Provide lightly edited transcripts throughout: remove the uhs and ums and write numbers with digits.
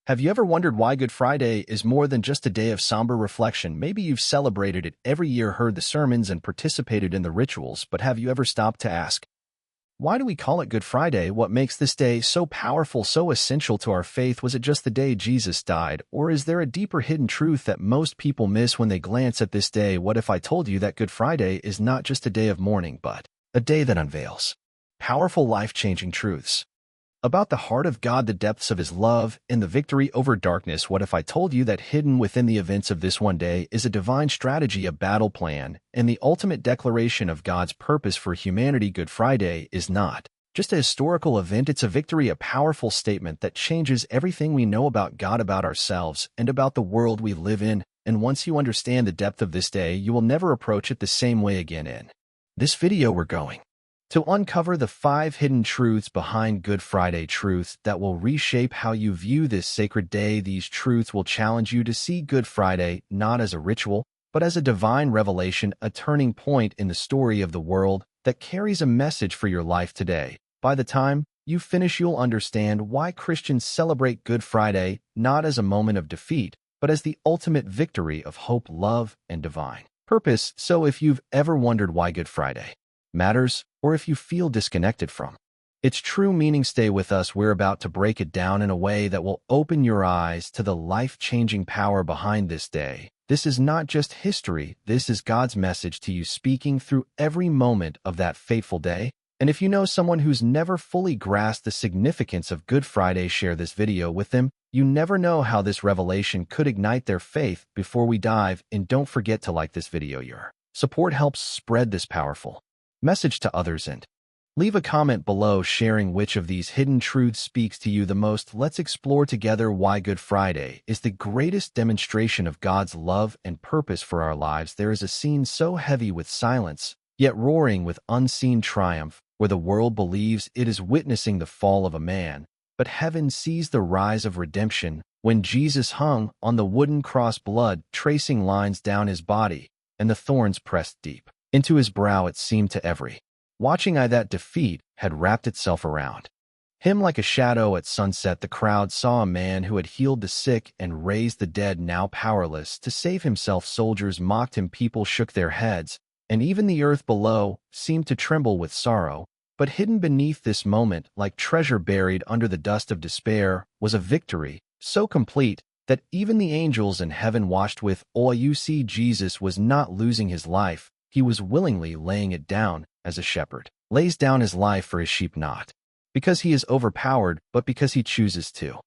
Have you ever wondered why Good Friday is more than just a day of somber reflection? Maybe you've celebrated it every year, heard the sermons, and participated in the rituals, but have you ever stopped to ask, why do we call it Good Friday? What makes this day so powerful, so essential to our faith? Was it just the day Jesus died? Or is there a deeper hidden truth that most people miss when they glance at this day? What if I told you that Good Friday is not just a day of mourning, but a day that unveils powerful, life-changing truths about the heart of God, the depths of His love, and the victory over darkness? What if I told you that hidden within the events of this one day is a divine strategy, a battle plan, and the ultimate declaration of God's purpose for humanity? Good Friday is not just a historical event, it's a victory, a powerful statement that changes everything we know about God, about ourselves, and about the world we live in. And once you understand the depth of this day, you will never approach it the same way again. In this video, we're going to uncover the 5 hidden truths behind Good Friday, truths that will reshape how you view this sacred day. These truths will challenge you to see Good Friday not as a ritual, but as a divine revelation, a turning point in the story of the world that carries a message for your life today. By the time you finish, you'll understand why Christians celebrate Good Friday not as a moment of defeat, but as the ultimate victory of hope, love, and divine purpose. So if you've ever wondered why Good Friday matters, or if you feel disconnected from its true meaning, stay with us. We're about to break it down in a way that will open your eyes to the life-changing power behind this day. This is not just history, this is God's message to you, speaking through every moment of that fateful day. And if you know someone who's never fully grasped the significance of Good Friday, share this video with them. You never know how this revelation could ignite their faith. Before we dive in, don't forget to like this video. Your support helps spread this powerful message to others, and leave a comment below sharing which of these hidden truths speaks to you the most. Let's explore together why Good Friday is the greatest demonstration of God's love and purpose for our lives. There is a scene so heavy with silence, yet roaring with unseen triumph, where the world believes it is witnessing the fall of a man, but heaven sees the rise of redemption. When Jesus hung on the wooden cross, blood tracing lines down His body, and the thorns pressed deep into His brow, it seemed to every watching eye that defeat had wrapped itself around Him like a shadow. At sunset, the crowd saw a man who had healed the sick and raised the dead, now powerless to save himself. Soldiers mocked him, people shook their heads, and even the earth below seemed to tremble with sorrow. But hidden beneath this moment, like treasure buried under the dust of despair, was a victory so complete that even the angels in heaven watched with awe. You see, Jesus was not losing His life. He was willingly laying it down, as a shepherd lays down his life for his sheep, not because he is overpowered, but because he chooses to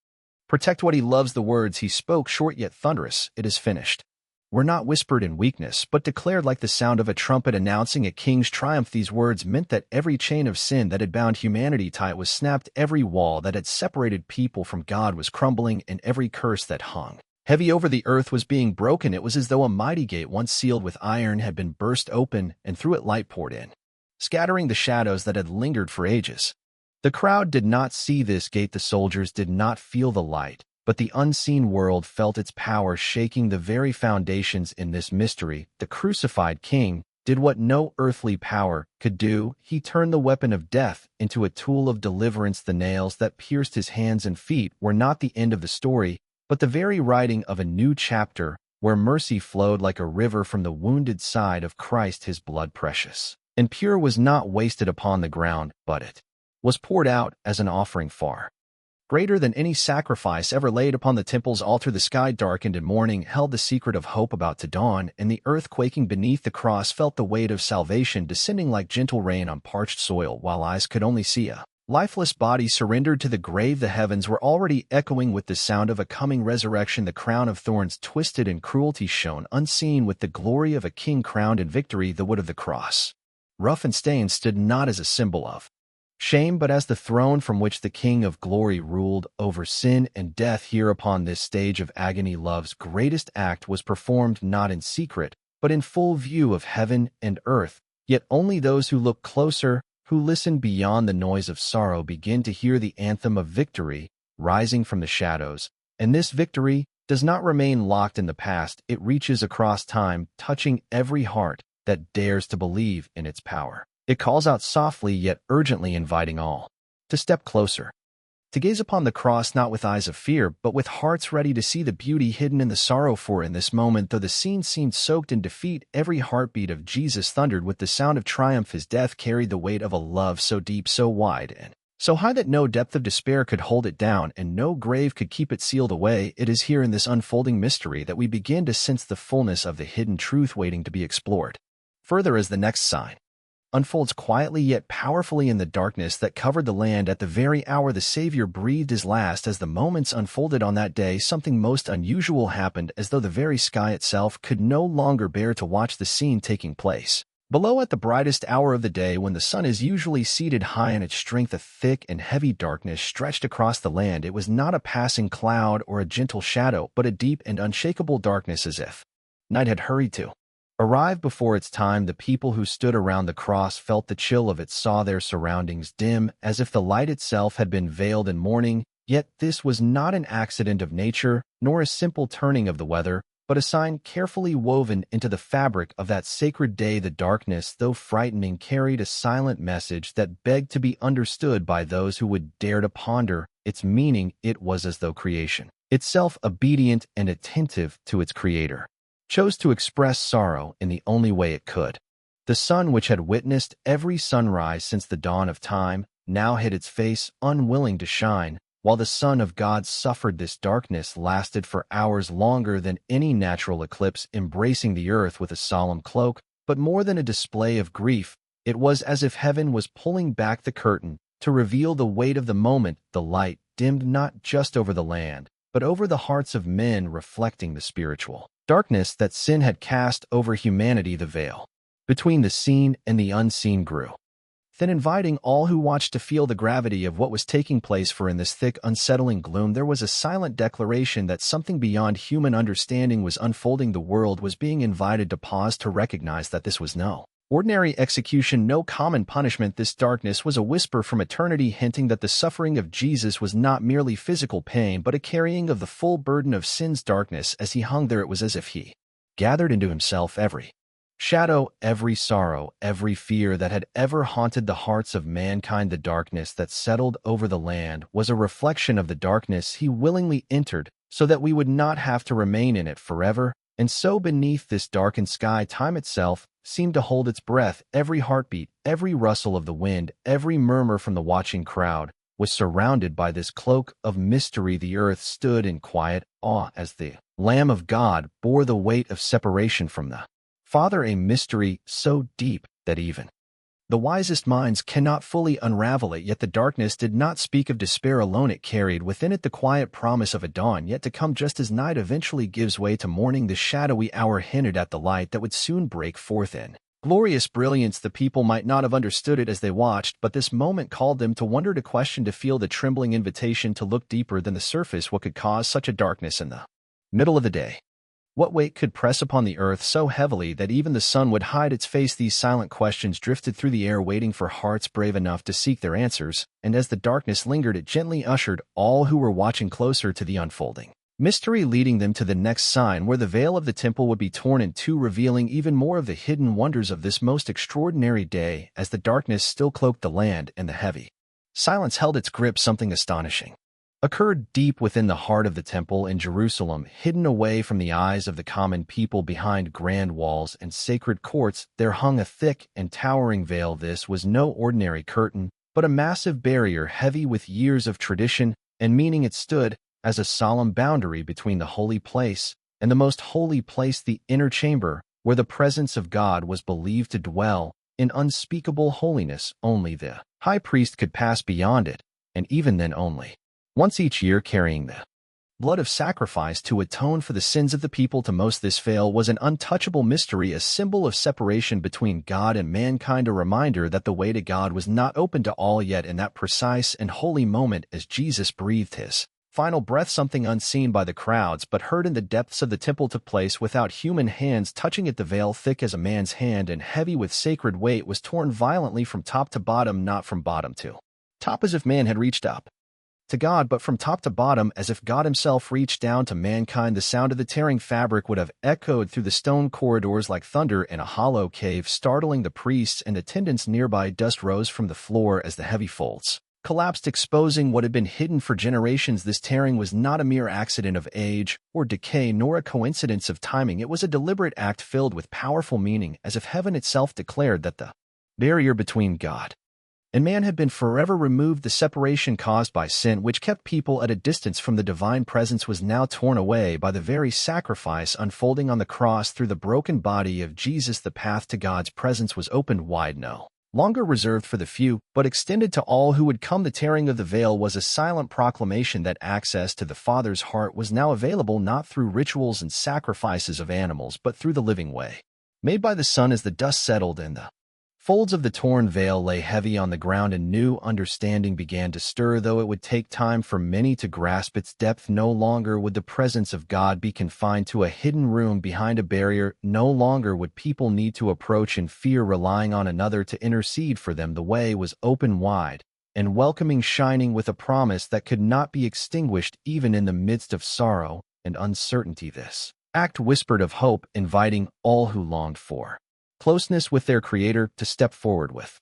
protect what he loves. The words He spoke, short yet thunderous, "It is finished," were not whispered in weakness, but declared like the sound of a trumpet announcing a king's triumph. These words meant that every chain of sin that had bound humanity tight was snapped, every wall that had separated people from God was crumbling, and every curse that hung heavy over the earth was being broken. It was as though a mighty gate, once sealed with iron, had been burst open, and through it light poured in, scattering the shadows that had lingered for ages. The crowd did not see this gate, the soldiers did not feel the light, but the unseen world felt its power shaking the very foundations. In this mystery, the crucified King did what no earthly power could do. He turned the weapon of death into a tool of deliverance. The nails that pierced His hands and feet were not the end of the story, but the very writing of a new chapter, where mercy flowed like a river from the wounded side of Christ. His blood, precious and pure, was not wasted upon the ground, but it was poured out as an offering far greater than any sacrifice ever laid upon the temple's altar. The sky darkened, and morning held the secret of hope about to dawn, and the earth, quaking beneath the cross, felt the weight of salvation descending like gentle rain on parched soil. While eyes could only see a lifeless body surrendered to the grave, the heavens were already echoing with the sound of a coming resurrection. The crown of thorns, twisted in cruelty, shone unseen with the glory of a king crowned in victory. The wood of the cross, rough and stained, stood not as a symbol of shame, but as the throne from which the King of glory ruled over sin and death. Here upon this stage of agony, love's greatest act was performed not in secret, but in full view of heaven and earth. Yet only those who look closer, who listen beyond the noise of sorrow, begin to hear the anthem of victory rising from the shadows. And this victory does not remain locked in the past. It reaches across time, touching every heart that dares to believe in its power. It calls out softly yet urgently, inviting all to step closer, to gaze upon the cross not with eyes of fear, but with hearts ready to see the beauty hidden in the sorrow. For in this moment, though the scene seemed soaked in defeat, every heartbeat of Jesus thundered with the sound of triumph. His death carried the weight of a love so deep, so wide, and so high that no depth of despair could hold it down, and no grave could keep it sealed away. It is here in this unfolding mystery that we begin to sense the fullness of the hidden truth waiting to be explored. Further, as the next sign unfolds quietly yet powerfully in the darkness that covered the land at the very hour the Savior breathed his last. As the moments unfolded on that day, something most unusual happened, as though the very sky itself could no longer bear to watch the scene taking place. Below, at the brightest hour of the day, when the sun is usually seated high in its strength, a thick and heavy darkness stretched across the land. It was not a passing cloud or a gentle shadow, but a deep and unshakable darkness, as if night had hurried to arrive before its time. The people who stood around the cross felt the chill of it, saw their surroundings dim, as if the light itself had been veiled in mourning. Yet this was not an accident of nature, nor a simple turning of the weather, but a sign carefully woven into the fabric of that sacred day. The darkness, though frightening, carried a silent message that begged to be understood by those who would dare to ponder its meaning. It was as though creation, itself obedient and attentive to its creator, chose to express sorrow in the only way it could. The sun, which had witnessed every sunrise since the dawn of time, now hid its face, unwilling to shine. While the Son of God suffered, this darkness lasted for hours, longer than any natural eclipse, embracing the earth with a solemn cloak. But more than a display of grief, it was as if heaven was pulling back the curtain to reveal the weight of the moment. The light dimmed not just over the land, but over the hearts of men, reflecting the spiritual darkness that sin had cast over humanity. The veil between the seen and the unseen grew thin, inviting all who watched to feel the gravity of what was taking place. For in this thick, unsettling gloom, there was a silent declaration that something beyond human understanding was unfolding. The world was being invited to pause, to recognize that this was no ordinary execution, no common punishment. This darkness was a whisper from eternity, hinting that the suffering of Jesus was not merely physical pain, but a carrying of the full burden of sin's darkness. As he hung there, it was as if he gathered into himself every shadow, every sorrow, every fear that had ever haunted the hearts of mankind. The darkness that settled over the land was a reflection of the darkness he willingly entered, so that we would not have to remain in it forever. And so beneath this darkened sky, time itself seemed to hold its breath. Every heartbeat, every rustle of the wind, every murmur from the watching crowd was surrounded by this cloak of mystery. The earth stood in quiet awe as the Lamb of God bore the weight of separation from the Father, a mystery so deep that even the wisest minds cannot fully unravel it. Yet the darkness did not speak of despair alone. It carried within it the quiet promise of a dawn yet to come. Just as night eventually gives way to morning, the shadowy hour hinted at the light that would soon break forth in glorious brilliance. The people might not have understood it as they watched, but this moment called them to wonder, to question, to feel, the trembling invitation to look deeper than the surface. What could cause such a darkness in the middle of the day? What weight could press upon the earth so heavily that even the sun would hide its face? These silent questions drifted through the air, waiting for hearts brave enough to seek their answers, and as the darkness lingered, it gently ushered all who were watching closer to the unfolding mystery, leading them to the next sign, where the veil of the temple would be torn in two, revealing even more of the hidden wonders of this most extraordinary day. As the darkness still cloaked the land and the heavy silence held its grip, something astonishing occurred deep within the heart of the temple in Jerusalem, hidden away from the eyes of the common people behind grand walls and sacred courts. There hung a thick and towering veil. This was no ordinary curtain, but a massive barrier heavy with years of tradition and meaning. It stood as a solemn boundary between the holy place and the most holy place, the inner chamber, where the presence of God was believed to dwell in unspeakable holiness. Only the high priest could pass beyond it, and even then only once each year, carrying the blood of sacrifice to atone for the sins of the people. To most, this veil was an untouchable mystery, a symbol of separation between God and mankind, a reminder that the way to God was not open to all. Yet in that precise and holy moment, as Jesus breathed his final breath, something unseen by the crowds but heard in the depths of the temple took place. Without human hands touching it, the veil, thick as a man's hand and heavy with sacred weight, was torn violently from top to bottom, not from bottom to top as if man had reached up to God, but from top to bottom as if God himself reached down to mankind. The sound of the tearing fabric would have echoed through the stone corridors like thunder in a hollow cave, startling the priests and attendants nearby. Dust rose from the floor as the heavy folds collapsed, exposing what had been hidden for generations. This tearing was not a mere accident of age or decay, nor a coincidence of timing. It was a deliberate act filled with powerful meaning, as if heaven itself declared that the barrier between God and man had been forever removed. The separation caused by sin, which kept people at a distance from the divine presence, was now torn away by the very sacrifice unfolding on the cross. Through the broken body of Jesus, the path to God's presence was opened wide, no longer reserved for the few, but extended to all who would come. The tearing of the veil was a silent proclamation that access to the Father's heart was now available, not through rituals and sacrifices of animals, but through the living way made by the Son. As the dust settled and the folds of the torn veil lay heavy on the ground, a new understanding began to stir. Though it would take time for many to grasp its depth, no longer would the presence of God be confined to a hidden room behind a barrier. No longer would people need to approach in fear, relying on another to intercede for them. The way was open wide and welcoming, shining with a promise that could not be extinguished even in the midst of sorrow and uncertainty. This act whispered of hope, inviting all who longed for closeness with their Creator to step forward with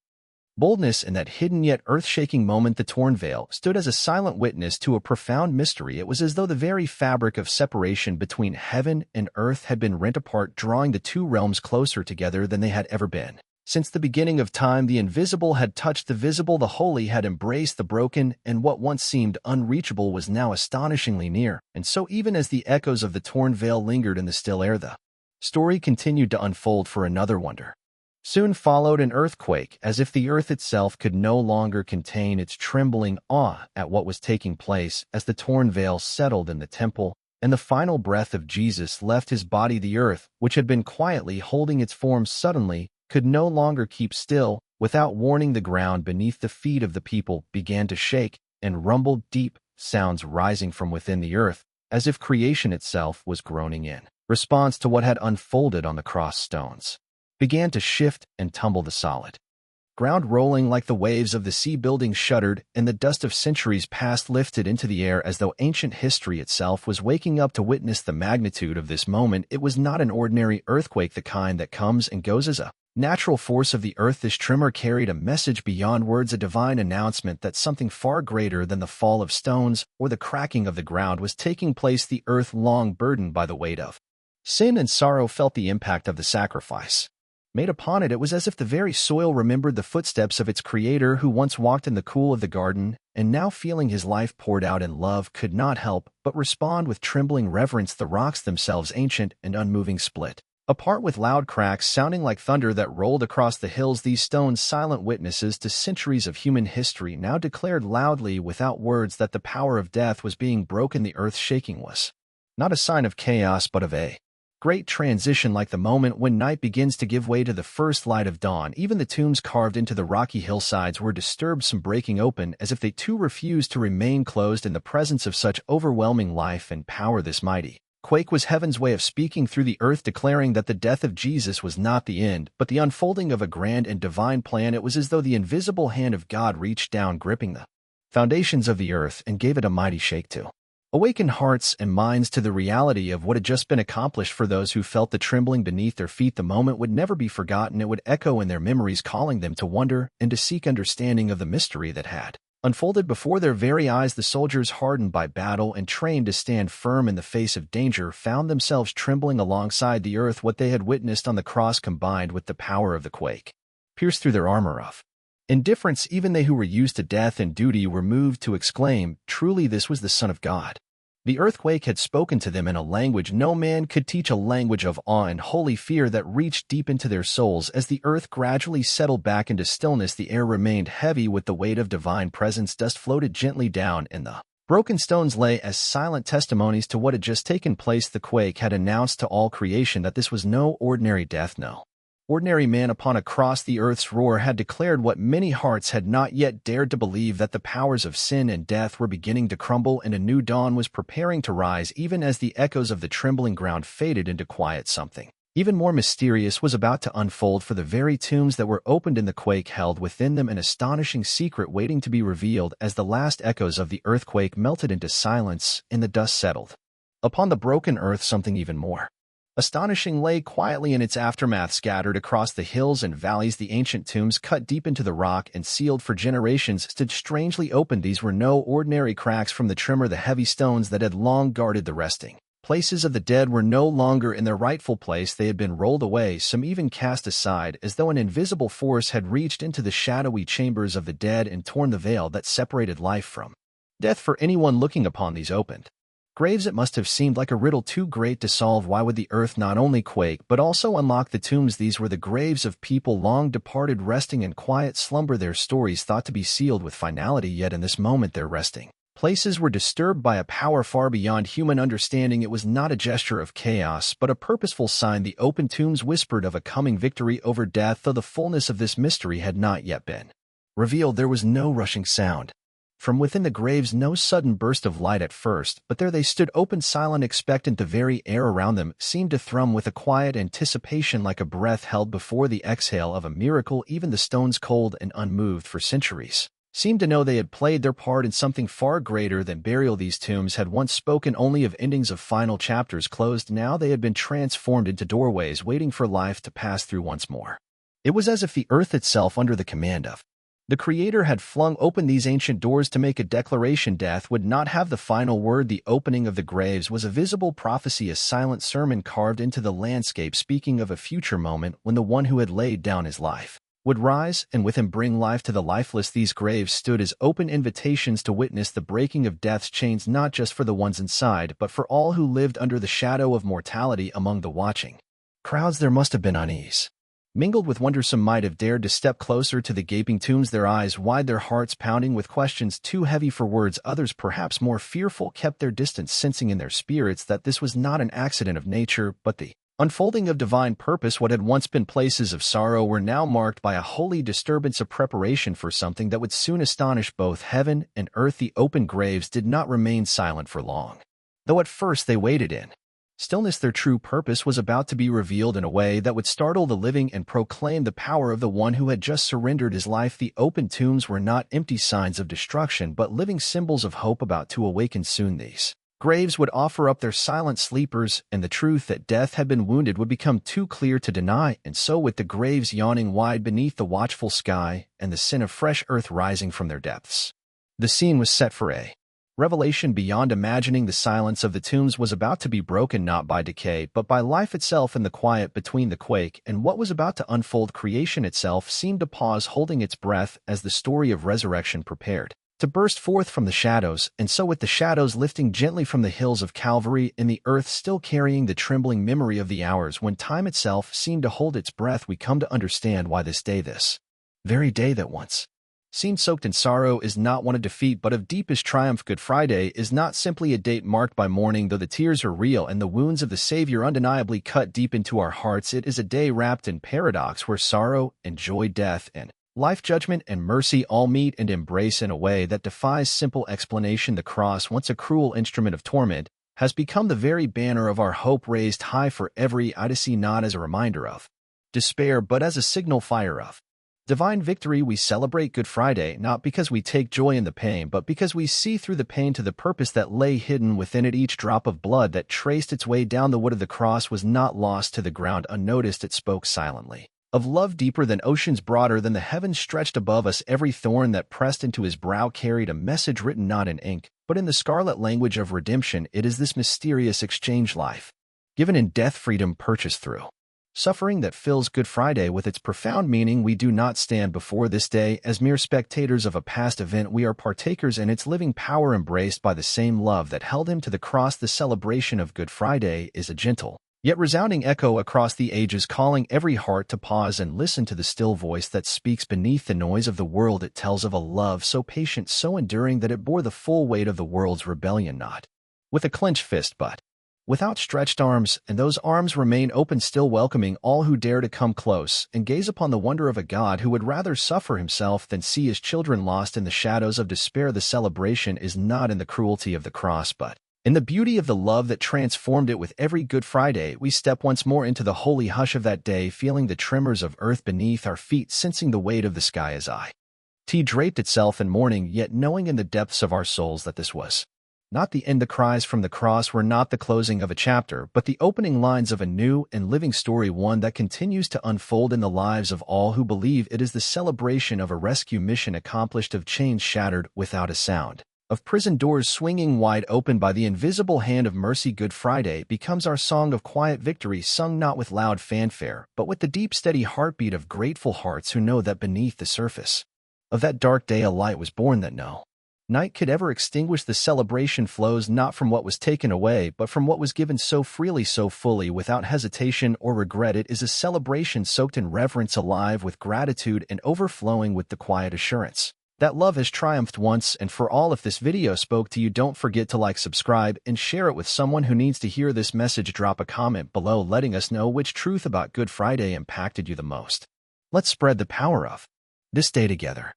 boldness. In that hidden yet earth-shaking moment, the torn veil stood as a silent witness to a profound mystery. It was as though the very fabric of separation between heaven and earth had been rent apart, drawing the two realms closer together than they had ever been. Since the beginning of time, the invisible had touched the visible, the holy had embraced the broken, and what once seemed unreachable was now astonishingly near. And so, even as the echoes of the torn veil lingered in the still air, the story continued to unfold. For another wonder soon followed, an earthquake, as if the earth itself could no longer contain its trembling awe at what was taking place. As the torn veil settled in the temple and the final breath of Jesus left his body, the earth, which had been quietly holding its form, suddenly could no longer keep still. Without warning, the ground beneath the feet of the people began to shake and rumble, deep sounds rising from within the earth, as if creation itself was groaning in response to what had unfolded on the cross. Stones began to shift and tumble, the solid ground rolling like the waves of the sea. Buildings shuddered, and the dust of centuries past lifted into the air, as though ancient history itself was waking up to witness the magnitude of this moment. It was not an ordinary earthquake, the kind that comes and goes as a natural force of the earth. This tremor carried a message beyond words, a divine announcement that something far greater than the fall of stones or the cracking of the ground was taking place. The earth, long burdened by the weight of sin and sorrow, felt the impact of the sacrifice made upon it. It was as if the very soil remembered the footsteps of its Creator, who once walked in the cool of the garden, and now, feeling his life poured out in love, could not help but respond with trembling reverence. The rocks themselves, ancient and unmoving, split apart with loud cracks sounding like thunder that rolled across the hills. These stones, silent witnesses to centuries of human history, now declared loudly without words that the power of death was being broken. The earth shaking was not a sign of chaos, but of a great transition, like the moment when night begins to give way to the first light of dawn. Even the tombs carved into the rocky hillsides were disturbed, some breaking open, as if they too refused to remain closed in the presence of such overwhelming life and power. This mighty quake was heaven's way of speaking through the earth, declaring that the death of Jesus was not the end, but the unfolding of a grand and divine plan. It was as though the invisible hand of God reached down, gripping the foundations of the earth, and gave it a mighty shake to awaken hearts and minds to the reality of what had just been accomplished. For those who felt the trembling beneath their feet, the moment would never be forgotten. It would echo in their memories, calling them to wonder and to seek understanding of the mystery that had unfolded before their very eyes. The soldiers, hardened by battle and trained to stand firm in the face of danger, found themselves trembling alongside the earth. What they had witnessed on the cross, combined with the power of the quake, pierced through their armor of indifference. Even they who were used to death and duty were moved to exclaim, "Truly, this was the Son of God." The earthquake had spoken to them in a language no man could teach, a language of awe and holy fear that reached deep into their souls. As the earth gradually settled back into stillness, the air remained heavy with the weight of divine presence. Dust floated gently down, and the broken stones lay as silent testimonies to what had just taken place. The quake had announced to all creation that this was no ordinary death, no ordinary man upon a cross. The earth's roar had declared what many hearts had not yet dared to believe, that the powers of sin and death were beginning to crumble, and a new dawn was preparing to rise. Even as the echoes of the trembling ground faded into quiet, something even more mysterious was about to unfold. For the very tombs that were opened in the quake held within them an astonishing secret waiting to be revealed. As the last echoes of the earthquake melted into silence and the dust settled upon the broken earth, something even more Astonishing lay quietly in its aftermath, scattered across the hills and valleys. The ancient tombs, cut deep into the rock and sealed for generations, stood strangely open. These were no ordinary cracks from the tremor. The heavy stones that had long guarded the resting places of the dead were no longer in their rightful place. They had been rolled away, some even cast aside, as though an invisible force had reached into the shadowy chambers of the dead and torn the veil that separated life from death. For anyone looking upon these opened graves, it must have seemed like a riddle too great to solve. Why would the earth not only quake but also unlock the tombs? These were the graves of people long departed, resting in quiet slumber, their stories thought to be sealed with finality, yet in this moment their resting places were disturbed by a power far beyond human understanding. It was not a gesture of chaos, but a purposeful sign. The open tombs whispered of a coming victory over death. Though the fullness of this mystery had not yet been revealed, there was no rushing sound from within the graves, no sudden burst of light at first, but there they stood, open, silent, expectant. The very air around them seemed to thrum with a quiet anticipation, like a breath held before the exhale of a miracle. Even the stones, cold and unmoved for centuries, seemed to know they had played their part in something far greater than burial. These tombs had once spoken only of endings, of final chapters closed. Now they had been transformed into doorways, waiting for life to pass through once more. It was as if the earth itself, under the command of the Creator, had flung open these ancient doors to make a declaration. Death would not have the final word. The opening of the graves was a visible prophecy, a silent sermon carved into the landscape, speaking of a future moment when the one who had laid down his life would rise, and with him bring life to the lifeless. These graves stood as open invitations to witness the breaking of death's chains, not just for the ones inside, but for all who lived under the shadow of mortality. Among the watching crowds there must have been unease, mingled with wonder. Some might have dared to step closer to the gaping tombs, their eyes wide, their hearts pounding with questions too heavy for words. Others, perhaps more fearful, kept their distance, sensing in their spirits that this was not an accident of nature, but the unfolding of divine purpose. What had once been places of sorrow were now marked by a holy disturbance, of preparation for something that would soon astonish both heaven and earth. The open graves did not remain silent for long, though at first they waited in stillness. Their true purpose was about to be revealed in a way that would startle the living and proclaim the power of the one who had just surrendered his life. The open tombs were not empty signs of destruction, but living symbols of hope about to awaken soon. These graves would offer up their silent sleepers, and the truth that death had been wounded would become too clear to deny. And so, with the graves yawning wide beneath the watchful sky and the sin of fresh earth rising from their depths, the scene was set for a revelation beyond imagining. The silence of the tombs was about to be broken, not by decay, but by life itself. In the quiet between the quake and what was about to unfold, creation itself seemed to pause, holding its breath as the story of resurrection prepared to burst forth from the shadows. And so, with the shadows lifting gently from the hills of Calvary, and the earth still carrying the trembling memory of the hours when time itself seemed to hold its breath, we come to understand why this day, this very day that once seemed soaked in sorrow, is not one of defeat but of deepest triumph. Good Friday is not simply a date marked by mourning, though the tears are real and the wounds of the Savior undeniably cut deep into our hearts. It is a day wrapped in paradox, where sorrow and joy, death and life, judgment and mercy all meet and embrace in a way that defies simple explanation. The cross, once a cruel instrument of torment, has become the very banner of our hope, raised high for every eye to see, not as a reminder of despair, but as a signal fire of divine victory. We celebrate Good Friday not because we take joy in the pain, but because we see through the pain to the purpose that lay hidden within it. Each drop of blood that traced its way down the wood of the cross was not lost to the ground unnoticed. It spoke silently of love deeper than oceans, broader than the heavens stretched above us. Every thorn that pressed into his brow carried a message written not in ink, but in the scarlet language of redemption. It is this mysterious exchange, life given in death, freedom purchased through suffering, that fills Good Friday with its profound meaning. We do not stand before this day as mere spectators of a past event. We are partakers in its living power, embraced by the same love that held him to the cross. The celebration of Good Friday is a gentle yet resounding echo across the ages, calling every heart to pause and listen to the still voice that speaks beneath the noise of the world. It tells of a love so patient, so enduring, that it bore the full weight of the world's rebellion, not with a clenched fist, but with outstretched arms, and those arms remain open still, welcoming all who dare to come close and gaze upon the wonder of a God who would rather suffer himself than see his children lost in the shadows of despair. The celebration is not in the cruelty of the cross, but in the beauty of the love that transformed it. With every Good Friday, we step once more into the holy hush of that day, feeling the tremors of earth beneath our feet, sensing the weight of the sky as it draped itself in mourning, yet knowing in the depths of our souls that this was Not the end. The cries from the cross were not the closing of a chapter, but the opening lines of a new and living story, one that continues to unfold in the lives of all who believe. It is the celebration of a rescue mission accomplished, of chains shattered without a sound, of prison doors swinging wide open by the invisible hand of mercy. Good Friday becomes our song of quiet victory, sung not with loud fanfare, but with the deep, steady heartbeat of grateful hearts who know that beneath the surface of that dark day a light was born that no night could ever extinguish. The celebration flows not from what was taken away, but from what was given so freely, so fully, without hesitation or regret. It is a celebration soaked in reverence, alive with gratitude, and overflowing with the quiet assurance that love has triumphed once and for all. If this video spoke to you, don't forget to like, subscribe, and share it with someone who needs to hear this message. Drop a comment below letting us know which truth about Good Friday impacted you the most. Let's spread the power of this day together.